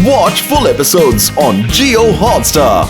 Watch full episodes on Jio Hotstar.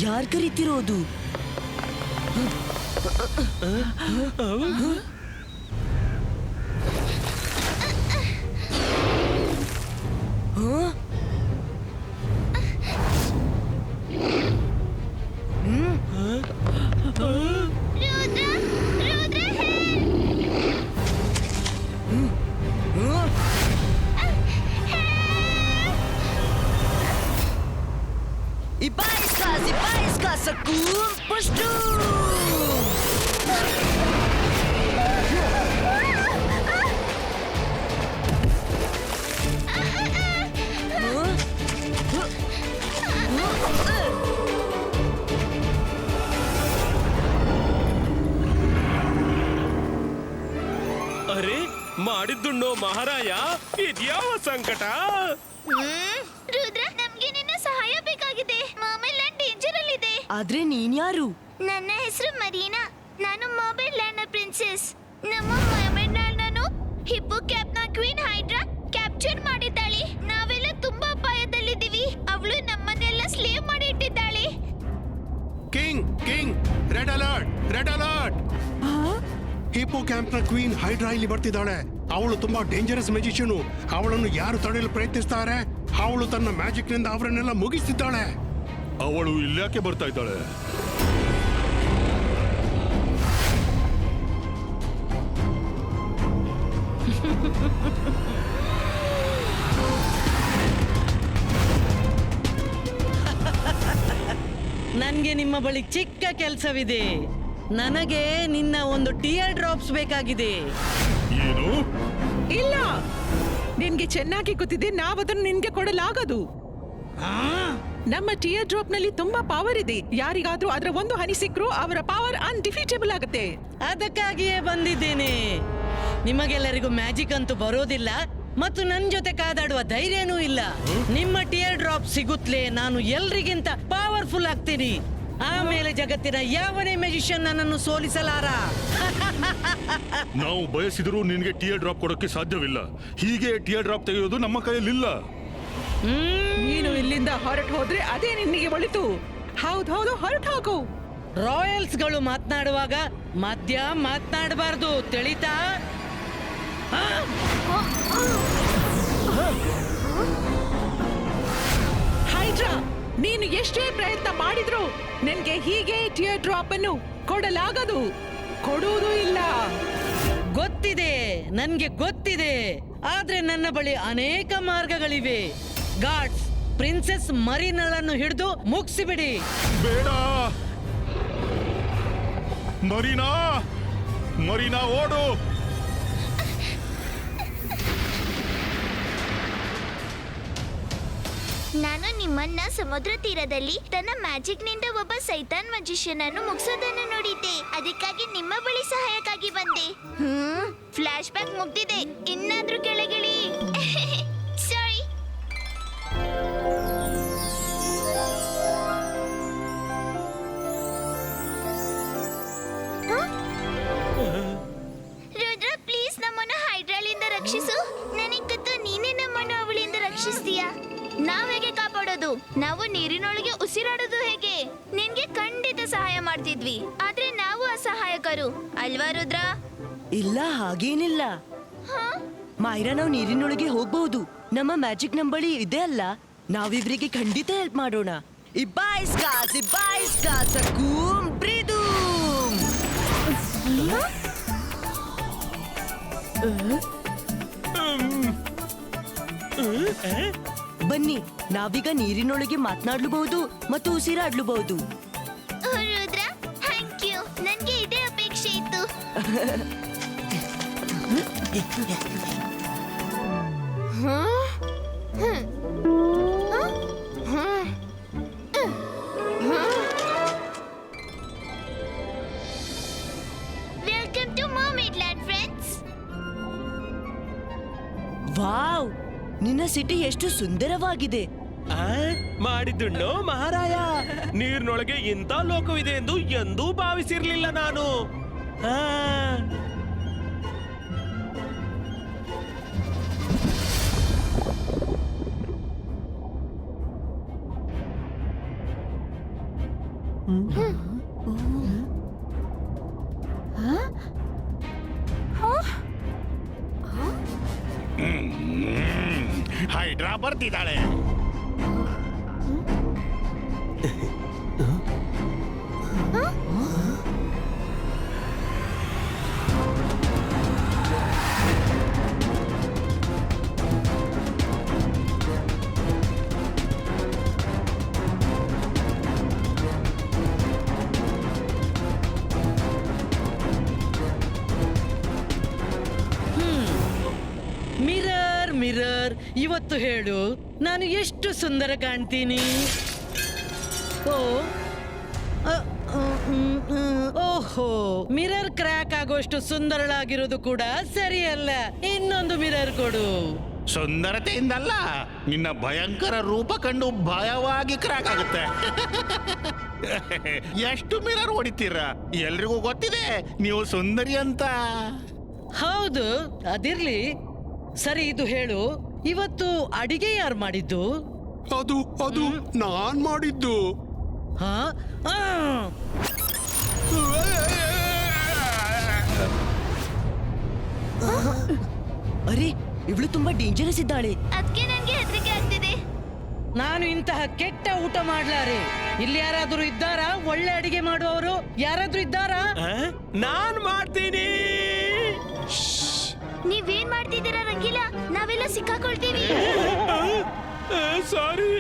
ಯಾರ್ ಕರೀತಿರೋದು? Iba sa kumpusto! ಅರೆ ಮಾಡಿದ್ದುಣ್ಣೋ ಮಹಾರಾಯ ಇದ್ಯಾವ ಸಂಕಟ? ರುದ್ರ, ನಮ್ಗೆ ನಿನ್ನ ಸಹಾಯ ಬೇಕಾಗಿದೆ. ಮೊಬೈಲ್ ಲ್ಯಾಂಡ್ ಡೇಂಜರ್ ಅಲ್ಲಿ ಇದೆ. ಆದ್ರೆ ನೀನ್ಯಾರು? ನನ್ನ ಹೆಸರು ಮರೀನಾ. ನಾನು ಮೊಬೈಲ್ ಲ್ಯಾಂಡ್ ನ ಪ್ರಿನ್ಸೆಸ್. ನಮ್ಮ ಮೊಬೈಲ್ ಲ್ಯಾಂಡ್ ಅನ್ನು ಹಿಪ್ಪೋ ಕ್ಯಾಪ್ನ ಕ್ವೀನ್ ಹೈಡ್ರಾ ಕ್ಯಾಪ್ಚರ್ ಮಾಡಿದ್ದಾಳೆ. ನಾವೆಲ್ಲ ತುಂಬಾ ಅಪಾಯದಲ್ಲಿದ್ದೀವಿ. ಅವಳು ನಮ್ಮನ್ನೆಲ್ಲ ಸ್ಲೇವ್ ಮಾಡಿ ಇಟ್ಟಿದ್ದಾಳೆ. King king red alert, red alert! Hippo camp ನ ಕ್ವೀನ್ ಹೈಡ್ರಾ ಇಲ್ಲಿ ಬರ್ತಿದ್ದಾಳೆ. ಅವಳು ತುಂಬಾ ಡೇಂಜರಸ್ ಮ್ಯಾಜಿಷಿಯನ್. ಅವಳನ್ನು ಯಾರು ತಡೆಯಲು ಪ್ರಯತ್ನಿಸ್ತಾರೆ, ಅವಳು ತನ್ನ ಮ್ಯಾಜಿಕ್ ನಿಂದ ಅವರನ್ನೆಲ್ಲ ಮುಗಿಸ್ತಿದ್ದಾಳೆ. ಅವಳು ಇಲ್ಯಾಕೆ ಬರ್ತಾ ಇದ್ದಾಳೆ? ನನ್ಗೆ ನಿಮ್ಮ ಬಳಿ ಚಿಕ್ಕ ಕೆಲಸವಿದೆ. ನನಗೆ ನಿನ್ನ ಒಂದು ಟಿಯರ್ ಡ್ರಾಪ್ಸ್ ಬೇಕಾಗಿದೆ. ಏನು? ಇಲ್ಲ, ನಿನ್ಗೆ ಚೆನ್ನಾಗಿ ಗೊತ್ತಿದೆ, ನಾವದನ್ನು ನಿನ್ಗೆ ಕೊಡಲಾಗದು. ನಮ್ಮ ಟಿಯರ್ ಡ್ರಾಪ್ ನಲ್ಲಿ ತುಂಬಾ ಪವರ್ ಇದೆ. ಯಾರಿಗಾದ್ರೂ ಅದರ ಒಂದು ಹನಿ ಸಿಕ್ಕರೂ ಅವರ ಪವರ್ ಅನ್ಡಿಫೀಟೇಬಲ್ ಆಗುತ್ತೆ. ಅದಕ್ಕಾಗಿಯೇ ಬಂದಿದ್ದೇನೆ. ನಿಮಗೆಲ್ಲರಿಗೂ ಮ್ಯಾಜಿಕ್ ಅಂತೂ ಬರೋದಿಲ್ಲ ಮತ್ತು ನನ್ ಜೊತೆ ಕಾದಾಡುವ ಧೈರ್ಯನೂ ಇಲ್ಲ. ನಿಮ್ಮ ಟಿಯರ್ ಡ್ರಾಪ್ ಸಿಗುತ್ತಲೇ ನಾನು ಎಲ್ರಿಗಿಂತ ಪವರ್ಫುಲ್ ಆಗ್ತೀನಿ. ಆಮೇಲೆ ಜಗತ್ತಿನ ಯಾವನೇ ಮ್ಯಾಜಿಷಿಯನ್ ನನ್ನನ್ನು ಸೋಲಿಸಲಾರ. ನಾವು ಬಯಸಿದರೂ ನಿನ್ಗೆ ಟಿಯರ್ ಡ್ರಾಪ್ ಕೊಡೋಕೆ ಸಾಧ್ಯವಿಲ್ಲ. ಹೀಗೆ ಟಿಯರ್ ಡ್ರಾಪ್ ತೆಗೆಯೋದು ನಮ್ಮ ಕೈಯಲ್ಲಿಲ್ಲ. ನೀನು ಇಲ್ಲಿಂದ ಹೊರಟು ಹೋದ್ರೆ ಅದೇ ನಿನ್ನಿಗೆ ಒಳಿತು. ಹೌದೌದು, ಹೊರಟು ಹೋಗು. ರಾಯಲ್ಸ್ ಗಳು ಮಾತನಾಡುವಾಗ ಮಧ್ಯ ಮಾತನಾಡಬಾರ್ದು, ತಿಳಿತಾ? ಹೈಡ್ರಾ, ನೀನು ಎಷ್ಟೇ ಪ್ರಯತ್ನ ಮಾಡಿದ್ರು ನಿನ್ಗೆ ಹೀಗೆ ಟಿಯರ್ ಡ್ರಾಪ್ ಅನ್ನು ಕೊಡಲಾಗದು. ಕೊಡುವುದೂ ಇಲ್ಲ. ಗೊತ್ತಿದೆ, ನನ್ಗೆ ಗೊತ್ತಿದೆ. ಆದ್ರೆ ನನ್ನ ಬಳಿ ಅನೇಕ ಮಾರ್ಗಗಳಿವೆ. ಗಾರ್ಡ್ಸ್, ಪ್ರಿನ್ಸೆಸ್ ಮರೀನಾಳನ್ನು ಹಿಡಿದು ಮುಗಿಸಿಬಿಡಿ. ಬೇಡ ಮರೀನಾ, ಮರೀನಾ ಓಡು! ನಾನು ನಿಮ್ಮನ್ನ ಸಮುದ್ರ ತೀರದಲ್ಲಿ ತನ್ನ ಮ್ಯಾಜಿಕ್ ನಿಂದ ಒಬ್ಬ ಸೈತಾನ್ ಮ್ಯಾಜಿಷಿಯನ್ ಅನ್ನು ಮುಗಿಸೋದನ್ನು ನೋಡಿದ್ದೆ. ಅದಕ್ಕಾಗಿ ನಿಮ್ಮ ಬಳಿ ಸಹಾಯಕ್ಕಾಗಿ ಬಂದೆ. ಫ್ಲಾಶ್ ಬ್ಯಾಕ್ ಮುಗ್ದಿದೆ. ಇನ್ನಾದ್ರೂ ಕೆಳಗಿಳಿ. ಸಾರಿ. ಉಸಿರಾಡೋದು ಹೇಗೆ? ನಿನ್ಗೆ ಖಂಡಿತ ಸಹಾಯ ಮಾಡ್ತಿದ್ವಿ, ಆದ್ರೆ ನಾವು ಅಸಹಾಯಕರು ಅಲ್ವಾ ರುದ್ರ? ಇಲ್ಲ ಹಾಗೇನಿಲ್ಲ. ಮೈರಾ, ನಾವು ನೀರಿನೊಳಗೆ ಹೋಗ್ಬಹುದು. ನಮ್ಮ ಮ್ಯಾಜಿಕ್ ನಂಬಳಿ ಇದೆ ಅಲ್ಲ, ನಾವಿವ್ರಿಗೆ ಖಂಡಿತ ಹೆಲ್ಪ್ ಮಾಡೋಣ. ಬನ್ನಿ, ನಾವೀಗ ನೀರಿನೊಳಗೆ ಮಾತನಾಡ್ಲಬಹುದು ಮತ್ತು ಉಸಿರಾಡ್ಲಬಹುದು. Rudra, thank you. ನನ್ಗೆ ಇದೇ ಅಪೇಕ್ಷೆ ಇತ್ತು. Welcome to Mermaidland friends. Wow, ನಿನ್ನ ಸಿಟಿ ಎಷ್ಟು ಸುಂದರವಾಗಿದೆ. ಮಾಡಿದ್ದುಣ್ಣೋ ಮಹಾರಾಯ, ನೀರಿನೊಳಗೆ ಇಂಥ ಲೋಕವಿದೆ ಎಂದು ಎಂದೂ ಭಾವಿಸಿರ್ಲಿಲ್ಲ ನಾನು. ಆ, ಹೈಡ್ರಾ ಬರ್ತಿದ್ದಾಳೆ. ಮಿರರ್ ಮಿರರ್, ಇವತ್ತು ಹೇಳು, ನಾನು ಎಷ್ಟು ಸುಂದರ ಕಾಣ್ತೀನಿ? ಓಹೋ, ಮಿರರ್ ಕ್ರ್ಯಾಕ್ ಆಗೋಷ್ಟು ಸುಂದರಳಾಗಿರೋದು ಕೂಡ ಸರಿಯಲ್ಲ. ಇನ್ನೊಂದು ಮಿರರ್ ಕೊಡು. ಸುಂದರತೆಯಿಂದಲ್ಲ, ನಿನ್ನ ಭಯಂಕರ ರೂಪ ಕಂಡು ಭಯವಾಗಿ ಕ್ರಾಕ್ ಆಗುತ್ತೆ. ಎಷ್ಟು ಮಿರರ್ ಹೊಡಿತೀರ? ಎಲ್ರಿಗೂ ಗೊತ್ತಿದೆ ನೀವು ಸುಂದರಿ ಅಂತ. ಹೌದು, ಅದಿರ್ಲಿ. ಸರಿ, ಇದು ಹೇಳು, ಇವತ್ತು ಅಡಿಗೆ ಯಾರು ಮಾಡಿದ್ದು? ಅದು ನಾನ್ ಮಾಡಿದ್ದು. ಹಾ? ಆ! ಅರೆ, ಇವಳು ತುಂಬಾ ಡೇಂಜರಸ್ ಇದ್ದಾಳೆ. ಅದಕ್ಕೆ ನನ್ಗೆ ಹೆದರಿಕೆ ಆಗ್ತಿದೆ. ನಾನು ಇಂತಹ ಕೆಟ್ಟ ಊಟ ಮಾಡ್ಲಾರೆ. ಇಲ್ಲಿ ಯಾರಾದ್ರೂ ಇದ್ದಾರಾ? ಒಳ್ಳೆ ಅಡಿಗೆ ಮಾಡುವವರು ಯಾರಾದ್ರೂ ಇದ್ದಾರಾ? ನಾನ್ ಮಾಡ್ತೀನಿ. ನೀವೇನ್ ಮಾಡ್ತಿದ್ದೀರಾ ರಂಗೀಲಾ? ನಾವೆಲ್ಲ ಸಿಕ್ಕಾಕೊಳ್ತೀವಿ. ಸಾರಿ.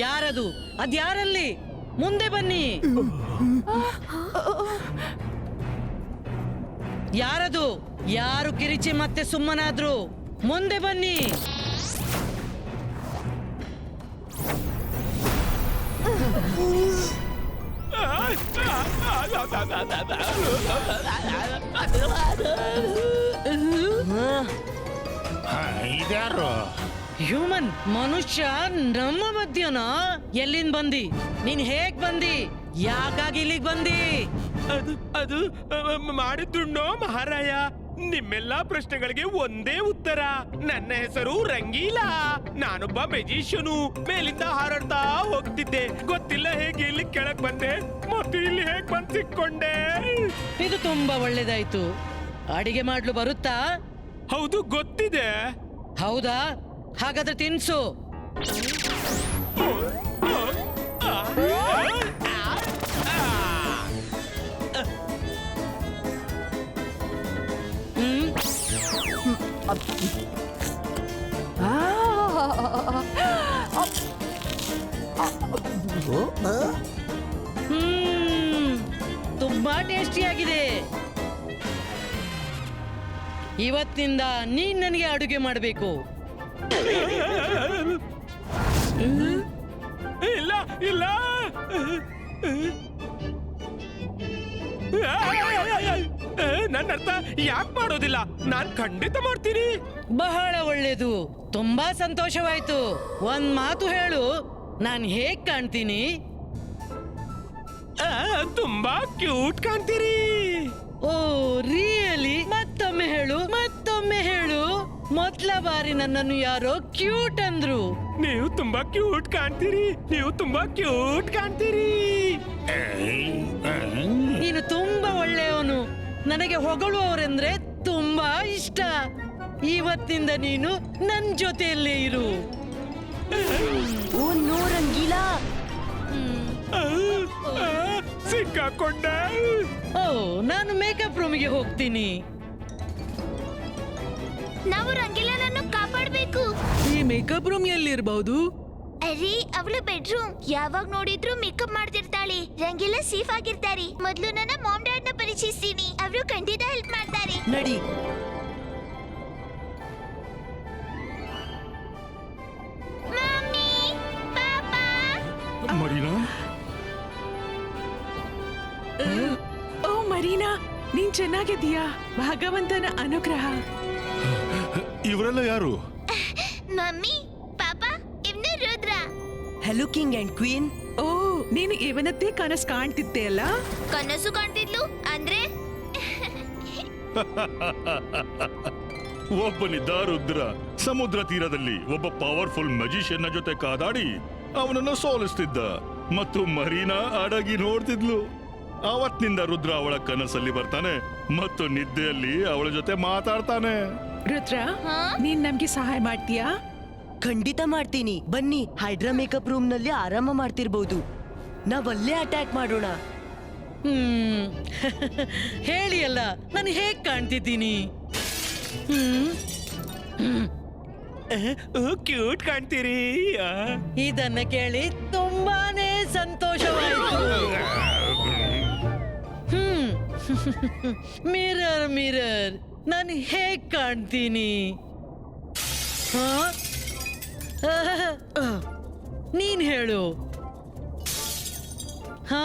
ಯಾರದು? ಅದ್ಯಾರಲ್ಲಿ? ಮುಂದೆ ಬನ್ನಿ. ಯಾರದು? ಯಾರು ಕಿರಿಚಿ ಮತ್ತೆ ಸುಮ್ಮನಾದ್ರು? ಮುಂದೆ ಬನ್ನಿ. ಇದ್ಯಾರು? ಹ್ಯೂಮನ್, ಮನುಷ್ಯ ನಮ್ಮ ಮಧ್ಯನಾ? ಎಲ್ಲಿಂದ ಬಂದಿ? ನೀನ್ ಹೇಗ್ ಬಂದಿ? ಯಾಕಾಗಿ ಇಲ್ಲಿಗೆ ಬಂದಿ? ಅದು ಮಾಡಿದ್ದುಣ್ಣೋ ಮಹಾರಾಯ. ನಿಮ್ಮೆಲ್ಲಾ ಪ್ರಶ್ನೆಗಳಿಗೆ ಒಂದೇ ಉತ್ತರ. ನನ್ನ ಹೆಸರು ರಂಗೀಲಾ. ನಾನೊಬ್ಬ ಮೆಜಿಷಿಯನು. ಮೇಲಿಂದ ಹಾರಾಡ್ತಾ ಹೋಗ್ತಿದ್ದೆ. ಗೊತ್ತಿಲ್ಲ ಹೇಗೆ ಇಲ್ಲಿ ಕೆಳಗ್ ಬಂದೆ ಮತ್ತು ಇಲ್ಲಿ ಹೇಗ್ ಬಂದ್ ಸಿಕ್ಕೊಂಡೆ. ಇದು ತುಂಬಾ ಒಳ್ಳೇದಾಯ್ತು. ಅಡಿಗೆ ಮಾಡ್ಲು ಬರುತ್ತಾ? ಹೌದು, ಗೊತ್ತಿದೆ. ಹೌದಾ? ಹಾಗಾದ್ರೆ ತಿನ್ಸು. ತುಂಬಾ ಟೇಸ್ಟಿಯಾಗಿದೆ. ಇವತ್ತಿಂದ ನೀನ್ ನನಗೆ ಅಡುಗೆ ಮಾಡಬೇಕು. ಇಲ್ಲ ಇಲ್ಲ, ನನ್ನ ಅರ್ಥ ಯಾಕೆ ಮಾಡೋದಿಲ್ಲ? ನಾನ್ ಖಂಡಿತ ಮಾಡ್ತೀನಿ. ಬಹಳ ಒಳ್ಳೇದು, ತುಂಬಾ ಸಂತೋಷವಾಯ್ತು. ಒಂದ್ ಮಾತು ಹೇಳು, ನಾನ್ ಹೇಗ್ ಕಾಣ್ತೀನಿ? ತುಂಬಾ ಕ್ಯೂಟ್ ಕಾಣ್ತೀರಿ. Oh really? ಮತ್ತೊಮ್ಮೆ ಹೇಳು, ಮತ್ತೊಮ್ಮೆ ಹೇಳು. ಮೊದ್ಲ ಬಾರಿ ನನ್ನನ್ನು ಯಾರೋ ಕ್ಯೂಟ್ ಅಂದ್ರು. ನೀವು ತುಂಬಾ ಕ್ಯೂಟ್ ಕಾಣ್ತೀರಿ, ನೀವು ತುಂಬಾ ಕ್ಯೂಟ್ ಕಾಣ್ತೀರಿ. ನೀನು ತುಂಬಾ ಒಳ್ಳೆಯವನು. ನನಗೆ ಹೊಗಳುವವರೆಂದ್ರೆ ತುಂಬಾ ಇಷ್ಟ. ಇವತ್ತಿಂದ ನೀನು ನನ್ ಜೊತೆಯಲ್ಲೇ ಇರು. Oh no Rangeela, ಸಿಕ್ಕಾಕೊಂಡ. ಓ, ನಾನು ಮೇಕಪ್ ರೂಮಿಗೆ ಹೋಗ್ತೀನಿ. ನಾವು ರಂಗಿಲನನ್ನು ಕಾಪಾಡ್ಬೇಕು. ಈ ಮೇಕಪ್ ರೂಮ್ ಎಲ್ಲಿರ್ಬಹುದು? ಅರೆ, ಅವಳ ಬೆಡ್ರೂಮ್. ಯಾವಾಗ ನೋಡಿದ್ರು ಮೇಕಪ್ ಮಾಡ್ತಿರ್ತಾಳೆ. ರಂಗಿಲ ಸೇಫ್ ಆಗಿರ್ತಾರೆ. ಮೊದ್ಲು ನನ್ನ ಮಾಮ್ ಡ್ಯಾಡ್ ನ ಪರಿಚಯಿಸ್ತೀನಿ. ಅವರು ಖಂಡಿತ ಹೆಲ್ಪ್ ಮಾಡ್ತಾರೆ. ನಡಿ. ಮಮ್ಮಿ, ಪಾಪಾ. ಮರೀನಾ, ಓ ಮರೀನಾ, ನೀನ್ ಚೆನ್ನಾಗಿದ್ದೀಯಾ? ಭಗವಂತನ ಅನುಗ್ರಹ. ಇವರೆಲ್ಲ ಯಾರು? ಮಮ್ಮಿ, ಪಾಪಾ, ಇವ್ನು Rudra. Hello king and queen. ಓ, ನೀನು ಇವನದ್ದೇ ಕನಸು ಕಾಣ್ತಿದ್ದೆ ಅಲ್ಲ? ಕನಸು ಕಾಣ್ತಿದ್ಲು ಅಂದ್ರೆ? ಒಬ್ಬನಿದ್ದ ರುದ್ರ, ಸಮುದ್ರ ತೀರದಲ್ಲಿ ಒಬ್ಬ ಪವರ್ಫುಲ್ ಮ್ಯಾಜಿಷಿಯನ್ ಜೊತೆ ಕಾದಾಡಿ ಅವನನ್ನು ಸೋಲಿಸ್ತಿದ್ದ ಮತ್ತು ಮರೀನಾ ಅಡಗಿ ನೋಡ್ತಿದ್ಲು. ಅವತ್ತಿನಿಂದ ರುದ್ರ ಅವಳ ಕನಸಲ್ಲಿ ಬರ್ತಾನೆ ಮತ್ತು ನಿದ್ದೆಯಲ್ಲಿ ಅವಳ ಜೊತೆ ಮಾತಾಡ್ತಾನೆ. ರುದ್ರ, ನೀನ್ ನಮ್ಗೆ ಸಹಾಯ ಮಾಡ್ತೀಯಾ? ಖಂಡಿತ ಮಾಡ್ತೀನಿ. ಬನ್ನಿ, ಹೈಡ್ರಾ ಮೇಕಪ್ ರೂಮ್ ನಲ್ಲಿ ಆರಾಮ ಮಾಡ್ತಿರ್ಬೋದು. ನಾವಲ್ಲೇ ಅಟ್ಯಾಕ್ ಮಾಡೋಣ. ಹೇಳಿ ಅಲ್ಲ, ನಾನು ಹೇಗ್ ಕಾಣ್ತಿದ್ದೀನಿ? ಕ್ಯೂಟ್ ಕಾಣ್ತೀರಿ. ಇದನ್ನ ಕೇಳಿ ತುಂಬಾನೇ ಸಂತೋಷವಾಯಿತು. ಮಿರರ್ ಮಿರರ್, ನಾನು ಹೇಗ್ ಕಾಣ್ತೀನಿ? ಹಾ? ನೀನ್ ಹೇಳು. ಹಾ,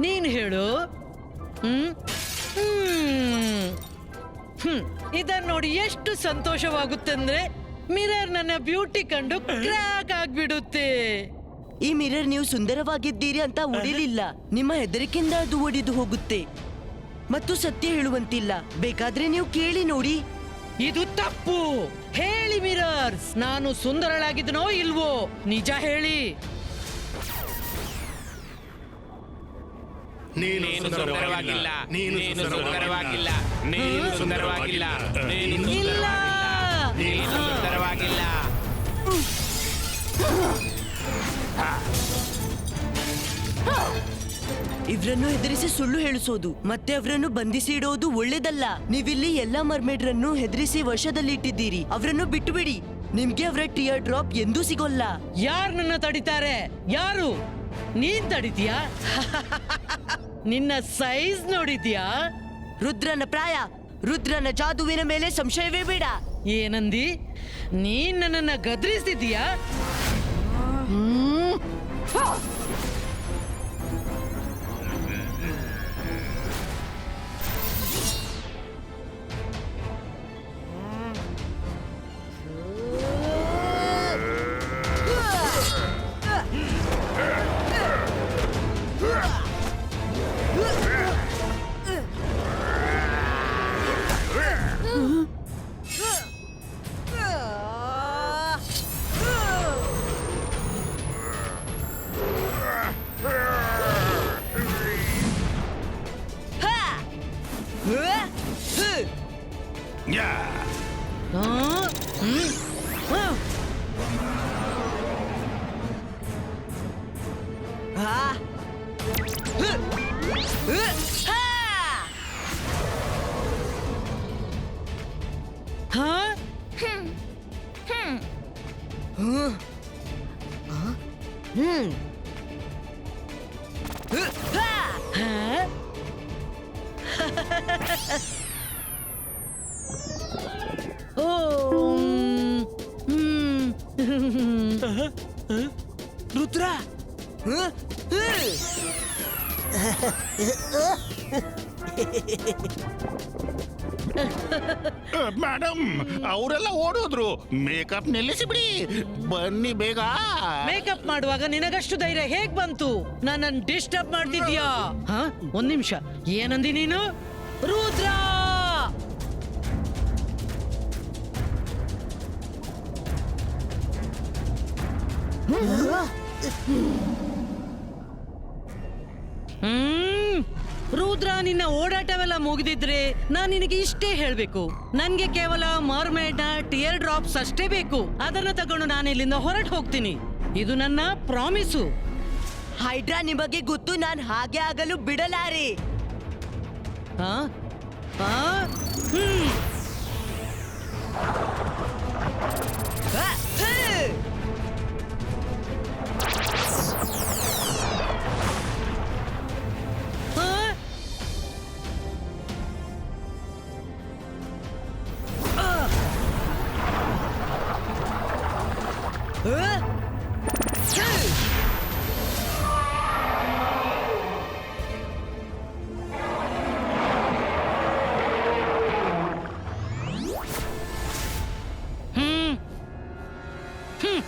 ನೀನ್ ಹೇಳು. ಇದನ್ನ ನೋಡಿ ಎಷ್ಟು ಸಂತೋಷವಾಗುತ್ತಂದ್ರೆ ಮಿರರ್ ನನ್ನ ಬ್ಯೂಟಿ ಕಂಡು ಕ್ರ್ಯಾಕ್ ಆಗ್ಬಿಡುತ್ತೆ. ಈ ಮಿರರ್ ನೀವು ಸುಂದರವಾಗಿದ್ದೀರಿ ಅಂತ ಉಳಿಲಿಲ್ಲ. ನಿಮ್ಮ ಹೆದರಿಕೆಯಿಂದ ಅದು ಒಡೆದು ಹೋಗುತ್ತೆ ಮತ್ತು ಸತ್ಯ ಹೇಳುವಂತಿಲ್ಲ. ಬೇಕಾದ್ರೆ ನೀವು ಕೇಳಿ ನೋಡಿ. ಇದು ತಪ್ಪು. ಹೇಳಿ ಮಿರರ್ಸ್, ನಾನು ಸುಂದರಳಾಗಿದ್ದನೋ ಇಲ್ವೋ? ನಿಜ ಹೇಳಿ. ನೀನು ಸುಂದರವಾಗಿಲ್ಲ, ನೀನು ನೀನು ಸುಂದರವಾಗಿಲ್ಲ, ನೀನು ಸುಂದರವಾಗಿಲ್ಲ, ನೀನು ಇಲ್ಲ. ನೀನು ಸುಂದರವಾಗಿಲ್ಲ. ಇವ್ರನ್ನು ಹೆದರಿಸಿ ಸುಳ್ಳು ಹೇಳಿಸೋದು ಮತ್ತೆ ಅವರನ್ನು ಬಂಧಿಸಿ ಇಡೋದು ಒಳ್ಳೇದಲ್ಲ. ನೀವಿಲ್ಲಿ ಎಲ್ಲಾ ಮರ್ಮೇಡ್ರನ್ನು ಹೆದರಿಸಿ ವಶದಲ್ಲಿ ಇಟ್ಟಿದ್ದೀರಿ. ಅವರನ್ನು ಬಿಟ್ಟು ಬಿಡಿ. ನಿಮ್ಗೆ ಅವರ ಟಿಯರ್ ಡ್ರಾಪ್ ಎಂದೂ ಸಿಗೋಲ್ಲ. ಯಾರು ನನ್ನ ತಡಿತಾರೆ? ಯಾರು? ನೀನ್ ತಡಿತೀಯಾ? ನಿನ್ನ ಸೈಜ್ ನೋಡಿದ್ಯಾ? ರುದ್ರನ ಪ್ರಾಯ, ರುದ್ರನ ಜಾದುವಿನ ಮೇಲೆ ಸಂಶಯವೇ ಬೇಡ. ಏನಂದಿ? ನೀನ್ ನನ್ನನ್ನ ಗದರಿಸ್ತಿದೀಯಾ? ರುದ್ರ, ಮೇಡಮ್, ಅವರೆಲ್ಲ ಓಡೋದ್ರು. ಮೇಕಪ್ ನಿಲ್ಲಿಸಿ ಬಿಡಿ, ಬನ್ನಿ ಬೇಗ. ಮೇಕಪ್ ಮಾಡುವಾಗ ನಿನಗಷ್ಟು ಧೈರ್ಯ ಹೇಗ್ ಬಂತು? ನನ್ನನ್ನು ಡಿಸ್ಟರ್ಬ್ ಮಾಡ್ತಿದ್ಯಾ? ಒಂದ್ ನಿಮಿಷ, ಏನಂದಿ ನೀನು? ರುದ್ರ! ರುದ್ರ, ನಿನ್ನ ಓಡಾಟವೆಲ್ಲ ಮುಗಿದಿದ್ರೆ ನಾನ್ ನಿನಗೆ ಇಷ್ಟೇ ಹೇಳ್ಬೇಕು. ನನ್ಗೆ ಕೇವಲ ಮರ್ಮೇಡ್ ಟಿಯರ್ ಡ್ರಾಪ್ಸ್ ಅಷ್ಟೇ ಬೇಕು. ಅದನ್ನ ತಗೊಂಡು ನಾನು ಇಲ್ಲಿಂದ ಹೊರಟು ಹೋಗ್ತೀನಿ. ಇದು ನನ್ನ ಪ್ರಾಮಿಸು. ಹೈಡ್ರಾ, ನಿಮಗೆ ಗೊತ್ತು, ನಾನ್ ಹಾಗೆ ಆಗಲು ಬಿಡಲಾರೆ. ಆ? ಆ? ಹ್ಮ್. ಆ, ಹೇ! ಆ? ಆ? ಹೇ! ಹ್ಮ್. ಹ್ಮ್.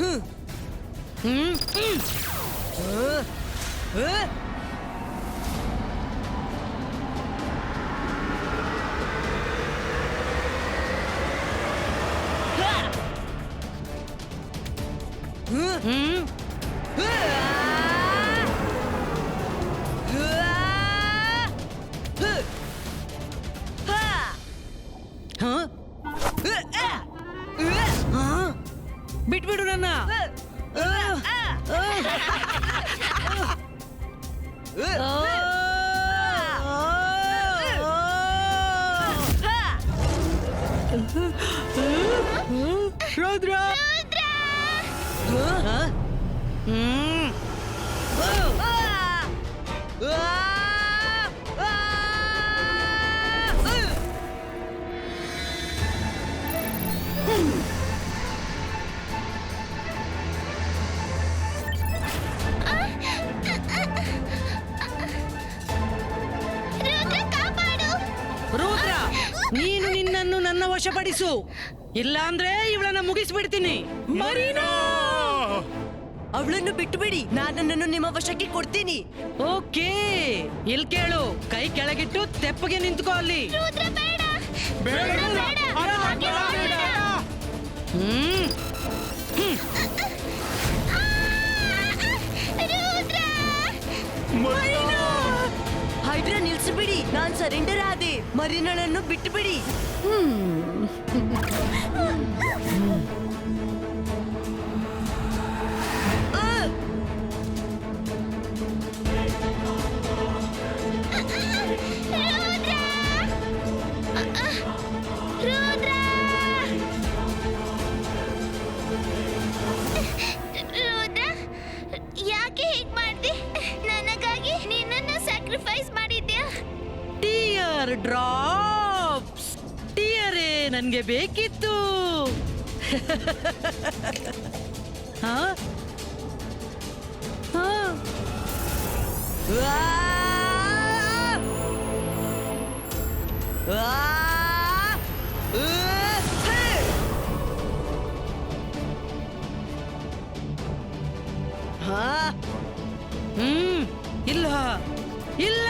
ಹ್ಮ್. ಹ್ಮ್. ಆ? ಹ್ಮ್. ಹ? ಹ? ಬಿಟ್ಬಿಡು ನನ್ನ. ರುದ್ರ. ಹ? ಹ್ಮ್. ರುದ್ರ, ಕಾಪಾಡು. ರುದ್ರ, ನೀನು ನಿನ್ನನ್ನು ನನ್ನ ವಶಪಡಿಸು. ಇಲ್ಲ ಅಂದ್ರೆ ಇವಳನ್ನ ಮುಗಿಸ್ಬಿಡ್ತೀನಿ. ಮರೀನಾ! ಅವಳನ್ನು ಬಿಟ್ಟು ಬಿಡಿ, ನಾನು ನಿಮ್ಮ ವಶಕ್ಕೆ ಕೊಡ್ತೀನಿ. ಓಕೆ, ಇಲ್ ಕೇಳು. ಕೈ ಕೆಳಗಿಟ್ಟು ತೆಪ್ಪಗೆ ನಿಂತ್ಕೋ ಅಲ್ಲಿ. ರುದ್ರ, ಬೇಡ. ಬೇಡ, ರುದ್ರ, ಬೇಡ. ಅದು ಹಾಗೆ ಬೇಡ. ಮಾಡಬೇಡ. ಹ್ಮ್. ರುದ್ರ. ಹೈಡ್ರಾ, ನಿಲ್ಸಿಬಿಡಿ, ನಾನ್ ಸರೆಂಡರ್ ಆದೆ. ಮರೀನಳನ್ನು ಬಿಟ್ಟು ಬಿಡಿ. ರುದ್ರ. ರುದ್ರ, ಯಾಕೆ ಹೀಗ್ ಮಾಡ್ದೆ? ನನಗಾಗಿ ನಿನ್ನನ್ನು ಸ್ಯಾಕ್ರಿಫೈಸ್ ಮಾಡಿದ್ಯಾ? Tear drops. ಟಿಯರೇ ನನ್ಗೆ ಬೇಕಿತ್ತು. ಹಾ? ಹಾ? ಆ! ಆ! ಹೇ! ಹಾ? ಇಲ್ಲ ಇಲ್ಲ,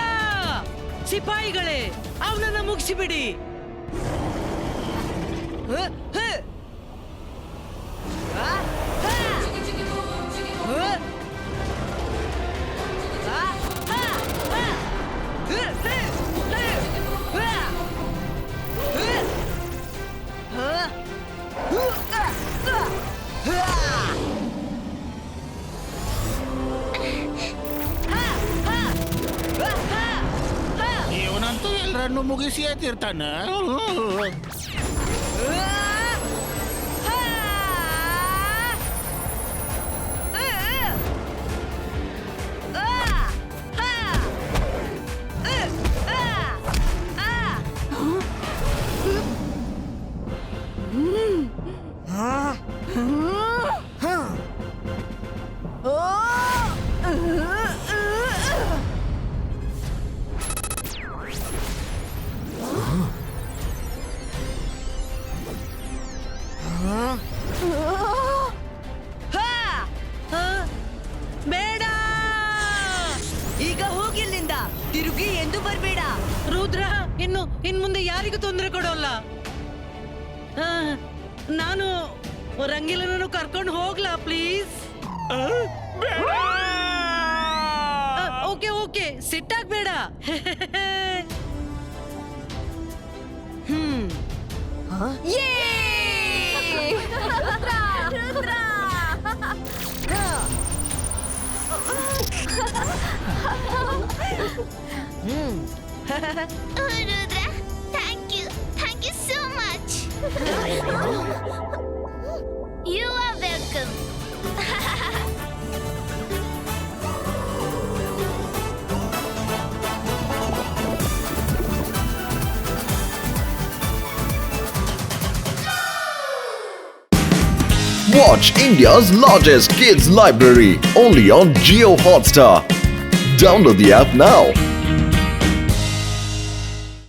ಸಿಪಾಯಿಗಳೇ, ಅವನನ್ನ ಮುಗಿಸಿಬಿಡಿ. ಹೇ! ಹೇ! ಆ! ಹಾ! ಹೇ! ಆ! ಹಾ! ಹಾ! ಹೇ! ಹೇ! ಹೇ! ಹಾ! ಹೇ! ಹಾ! ಹೂ! ಆ! ಆ! ಹಾ! ಹಾ! ಹಾ! ಆ! ಹಾ! ಹಾ! ಇವನಂತೂ ಎಲ್ಲರನ್ನು ಮುಗಿಸಿಯೇ ತೀರ್ತಾನ. ಬೇಡ. ಈಗ ಹೋಗಿಲ್ಲಿಂದ, ತಿರುಗಿ ಎಂದು ಬರ್ಬೇಡ. ರುದ್ರ, ಇನ್ ಮುಂದೆ ಯಾರಿಗೂ ತೊಂದರೆ ಕೊಡೋಲ್ಲ. ನಾನು ರಂಗೀಲನನ್ನು ಕರ್ಕೊಂಡು ಹೋಗ್ಲಾ ಪ್ಲೀಸ್? ಬೇಡ. ಓಕೆ ಓಕೆ, ಸಿಟ್ಟಾಗ್ಬೇಡ. ಹ್ಮ್ Rudra, thank you so much. You are welcome. Watch India's largest kids library only on Geo Hotstar. Download the app now.